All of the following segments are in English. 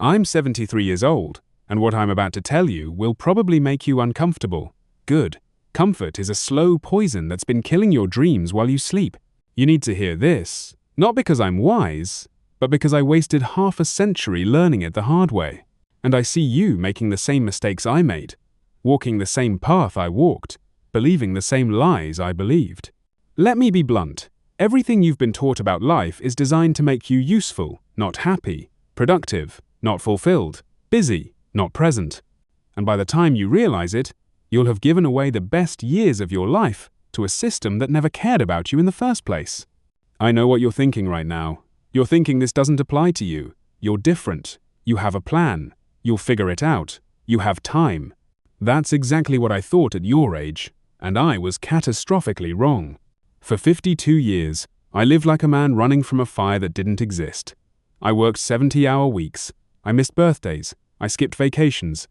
I'm 73 years old, and what I'm about to tell you will probably make you uncomfortable. Good. Comfort is a slow poison that's been killing your dreams while you sleep. You need to hear this, not because I'm wise, but because I wasted half a century learning it the hard way. And I see you making the same mistakes I made, walking the same path I walked, believing the same lies I believed. Let me be blunt. Everything you've been taught about life is designed to make you useful, not happy, productive, not fulfilled, busy, not present. And by the time you realize it, you'll have given away the best years of your life to a system that never cared about you in the first place. I know what you're thinking right now. You're thinking this doesn't apply to you. You're different. You have a plan. You'll figure it out. You have time. That's exactly what I thought at your age, and I was catastrophically wrong. For 52 years, I lived like a man running from a fire that didn't exist. I worked 70-hour weeks. I missed birthdays. I skipped vacations.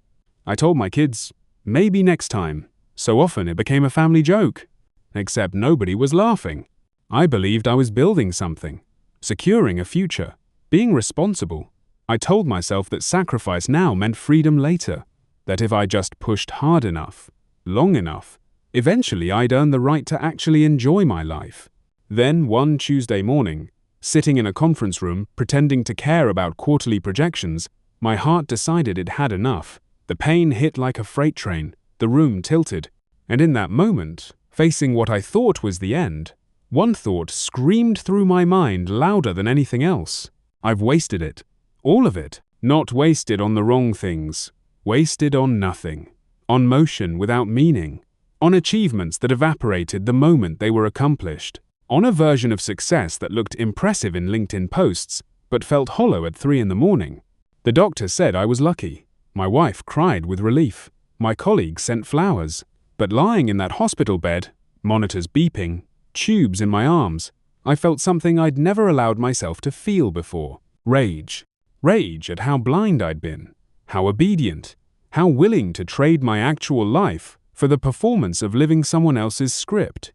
I told my kids, maybe next time. So often it became a family joke. Except nobody was laughing. I believed I was building something, securing a future, being responsible. I told myself that sacrifice now meant freedom later, that if I just pushed hard enough, long enough, eventually I'd earn the right to actually enjoy my life. Then one Tuesday morning, sitting in a conference room pretending to care about quarterly projections, my heart decided it had enough. The pain hit like a freight train, the room tilted, and in that moment, facing what I thought was the end, one thought screamed through my mind louder than anything else. I've wasted it. All of it. Not wasted on the wrong things. Wasted on nothing. On motion without meaning. On achievements that evaporated the moment they were accomplished. On a version of success that looked impressive in LinkedIn posts, but felt hollow at 3 a.m. The doctor said I was lucky. My wife cried with relief. My colleagues sent flowers. But lying in that hospital bed, monitors beeping, tubes in my arms, I felt something I'd never allowed myself to feel before. Rage. Rage at how blind I'd been, how obedient, how willing to trade my actual life for the performance of living someone else's script.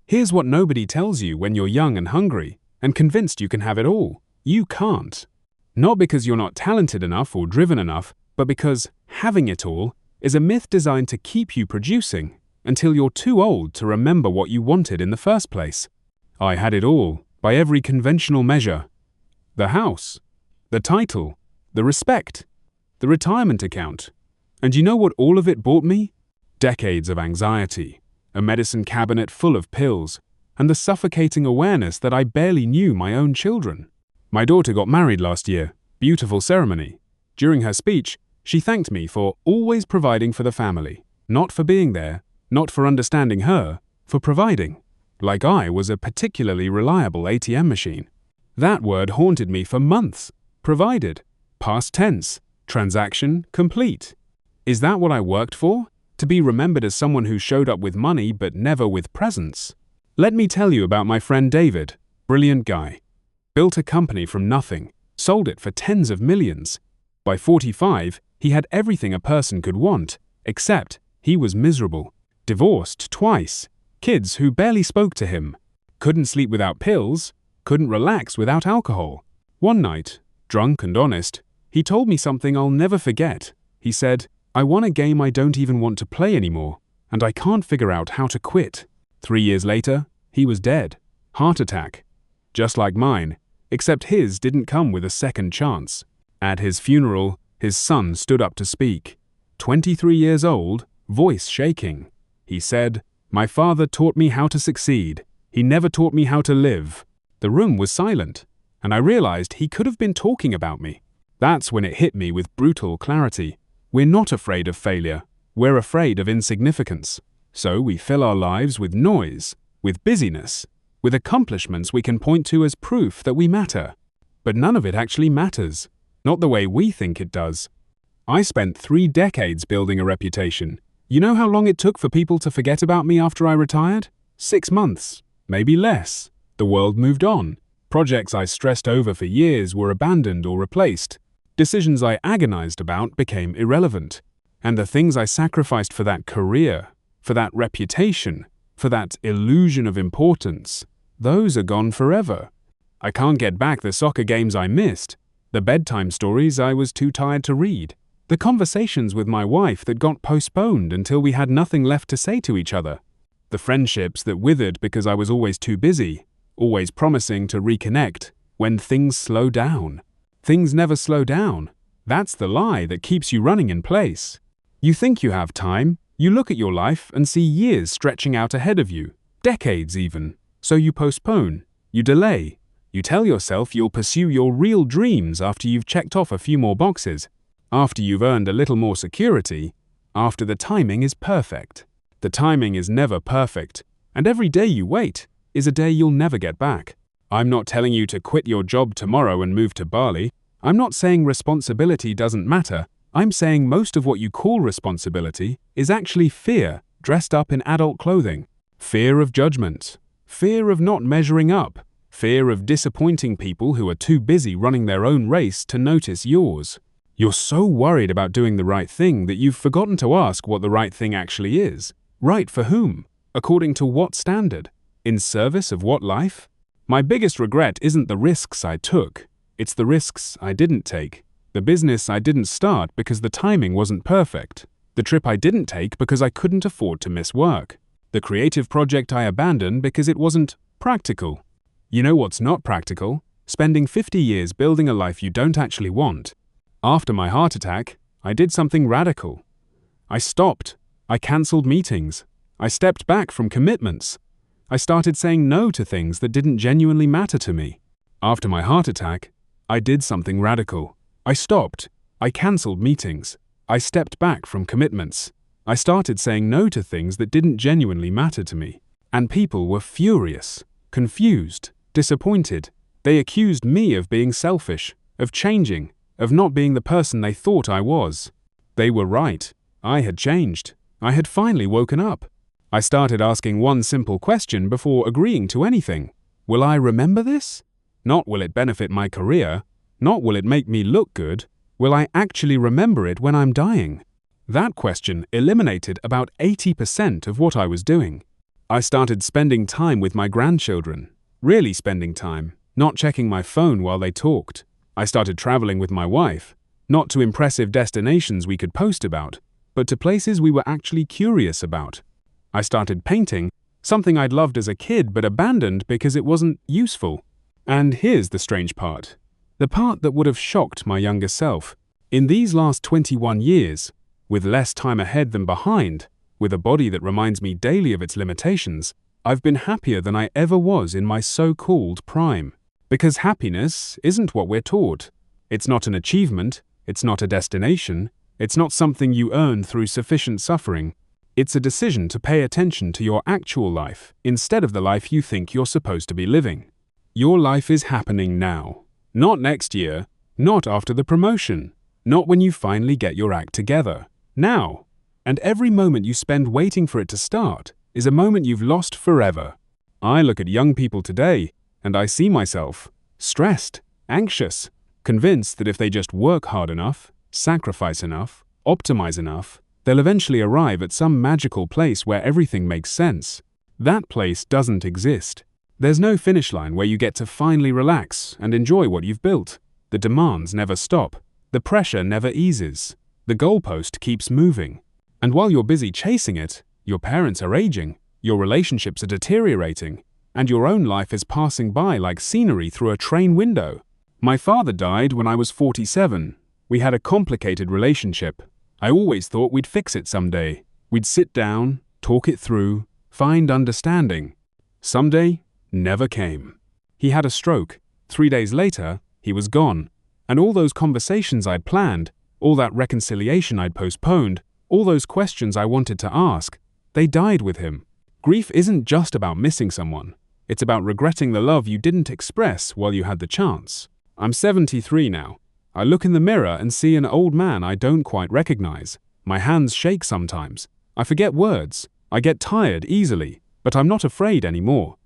Here's what nobody tells you when you're young and hungry and convinced you can have it all. You can't. Not because you're not talented enough or driven enough, but because having it all is a myth designed to keep you producing until you're too old to remember what you wanted in the first place. I had it all, by every conventional measure. The house, the title, the respect, the retirement account. And you know what all of it bought me? Decades of anxiety, a medicine cabinet full of pills, and the suffocating awareness that I barely knew my own children. My daughter got married last year. Beautiful ceremony. During her speech, she thanked me for always providing for the family, not for being there, not for understanding her, for providing. Like I was a particularly reliable ATM machine. That word haunted me for months. Provided. Past tense. Transaction complete. Is that what I worked for? To be remembered as someone who showed up with money but never with presence? Let me tell you about my friend David. Brilliant guy. Built a company from nothing. Sold it for tens of millions. By 45, he had everything a person could want, except he was miserable. Divorced twice. Kids who barely spoke to him. Couldn't sleep without pills. Couldn't relax without alcohol. One night, drunk and honest, he told me something I'll never forget. He said, "I won a game I don't even want to play anymore, and I can't figure out how to quit." 3 years later, he was dead. Heart attack. Just like mine, except his didn't come with a second chance. At his funeral, his son stood up to speak. 23 years old, voice shaking. He said, "My father taught me how to succeed. He never taught me how to live." The room was silent, and I realized he could have been talking about me. That's when it hit me with brutal clarity. We're not afraid of failure. We're afraid of insignificance. So we fill our lives with noise, with busyness, with accomplishments we can point to as proof that we matter. But none of it actually matters. Not the way we think it does. I spent 3 decades building a reputation. You know how long it took for people to forget about me after I retired? 6 months, maybe less. The world moved on. Projects I stressed over for years were abandoned or replaced. Decisions I agonized about became irrelevant. And the things I sacrificed for that career, for that reputation, for that illusion of importance, those are gone forever. I can't get back the soccer games I missed, The bedtime stories I was too tired to read. The conversations with my wife that got postponed until we had nothing left to say to each other. The friendships that withered because I was always too busy, always promising to reconnect when things slow down. Things never slow down. That's the lie that keeps you running in place. You think you have time, you look at your life and see years stretching out ahead of you, decades even. So you postpone, you delay, you tell yourself you'll pursue your real dreams after you've checked off a few more boxes, after you've earned a little more security, after the timing is perfect. The timing is never perfect, and every day you wait is a day you'll never get back. I'm not telling you to quit your job tomorrow and move to Bali. I'm not saying responsibility doesn't matter. I'm saying most of what you call responsibility is actually fear dressed up in adult clothing. Fear of judgment. Fear of not measuring up. Fear of disappointing people who are too busy running their own race to notice yours. You're so worried about doing the right thing that you've forgotten to ask what the right thing actually is. Right for whom? According to what standard? In service of what life? My biggest regret isn't the risks I took. It's the risks I didn't take. The business I didn't start because the timing wasn't perfect. The trip I didn't take because I couldn't afford to miss work. The creative project I abandoned because it wasn't practical. You know what's not practical? Spending 50 years building a life you don't actually want. After my heart attack, I did something radical. I stopped. I cancelled meetings. I stepped back from commitments. I started saying no to things that didn't genuinely matter to me. After my heart attack, I did something radical. I stopped. I cancelled meetings. I stepped back from commitments. I started saying no to things that didn't genuinely matter to me. And people were furious, confused, disappointed. They accused me of being selfish, of changing, of not being the person they thought I was. They were right. I had changed. I had finally woken up. I started asking one simple question before agreeing to anything. Will I remember this? Not will it benefit my career. Not will it make me look good. Will I actually remember it when I'm dying? That question eliminated about 80% of what I was doing. I started spending time with my grandchildren. Really spending time. Not checking my phone while they talked. I started traveling with my wife. Not to impressive destinations we could post about, but to places we were actually curious about. I started painting, something I'd loved as a kid but abandoned because it wasn't useful. And here's the strange part. The part that would have shocked my younger self. In these last 21 years, with less time ahead than behind, with a body that reminds me daily of its limitations, I've been happier than I ever was in my so-called prime. Because happiness isn't what we're taught. It's not an achievement, it's not a destination, it's not something you earn through sufficient suffering. It's a decision to pay attention to your actual life instead of the life you think you're supposed to be living. Your life is happening now. Not next year, not after the promotion, not when you finally get your act together. Now. And every moment you spend waiting for it to start is a moment you've lost forever. I look at young people today and I see myself stressed, anxious, convinced that if they just work hard enough, sacrifice enough, optimize enough, they'll eventually arrive at some magical place where everything makes sense. That place doesn't exist. There's no finish line where you get to finally relax and enjoy what you've built. The demands never stop. The pressure never eases. The goalpost keeps moving. And while you're busy chasing it, your parents are aging, your relationships are deteriorating, and your own life is passing by like scenery through a train window. My father died when I was 47. We had a complicated relationship. I always thought we'd fix it someday. We'd sit down, talk it through, find understanding. Someday never came. He had a stroke. 3 days later, he was gone. And all those conversations I'd planned, all that reconciliation I'd postponed, all those questions I wanted to ask, they died with him. Grief isn't just about missing someone. It's about regretting the love you didn't express while you had the chance. I'm 73 now. I look in the mirror and see an old man I don't quite recognize. My hands shake sometimes. I forget words. I get tired easily, but I'm not afraid anymore.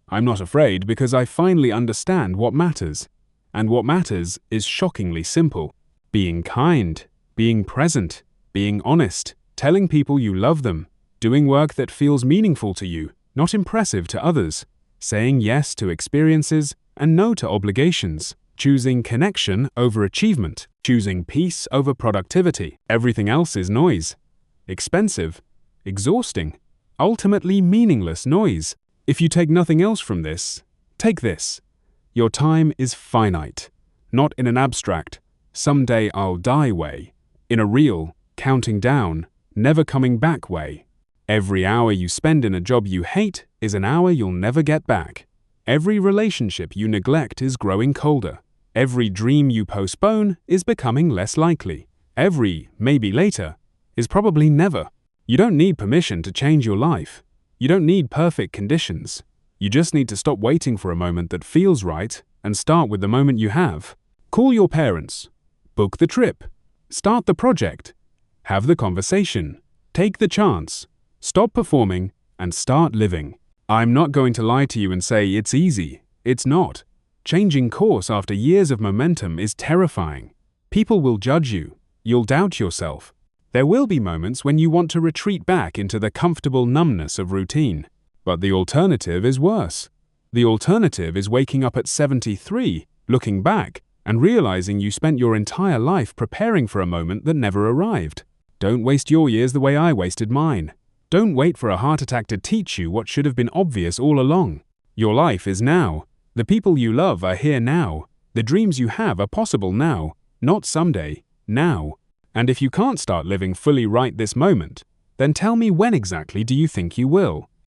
I'm not afraid because I finally understand what matters. And what matters is shockingly simple. Being kind, being present, being honest, telling people you love them, doing work that feels meaningful to you, not impressive to others, saying yes to experiences and no to obligations. choosing connection over achievement, choosing peace over productivity. Everything else is noise. Expensive, exhausting, ultimately meaningless noise. If you take nothing else from this, take this. Your time is finite, not in an abstract, someday I'll die way, in a real, counting down, never coming back way. Every hour you spend in a job you hate is an hour you'll never get back. Every relationship you neglect is growing colder. Every dream you postpone is becoming less likely. Every maybe later is probably never. You don't need permission to change your life. You don't need perfect conditions. You just need to stop waiting for a moment that feels right and start with the moment you have. Call your parents. Book the trip. Start the project. Have the conversation. Take the chance. Stop performing and start living. I'm not going to lie to you and say it's easy. It's not. Changing course after years of momentum is terrifying. People will judge you. You'll doubt yourself. There will be moments when you want to retreat back into the comfortable numbness of routine. But the alternative is worse. The alternative is waking up at 73, looking back, and realizing you spent your entire life preparing for a moment that never arrived. Don't waste your years the way I wasted mine. Don't wait for a heart attack to teach you what should have been obvious all along. Your life is now. The people you love are here now. The dreams you have are possible now, not someday, now. And if you can't start living fully right this moment, then tell me when exactly do you think you will?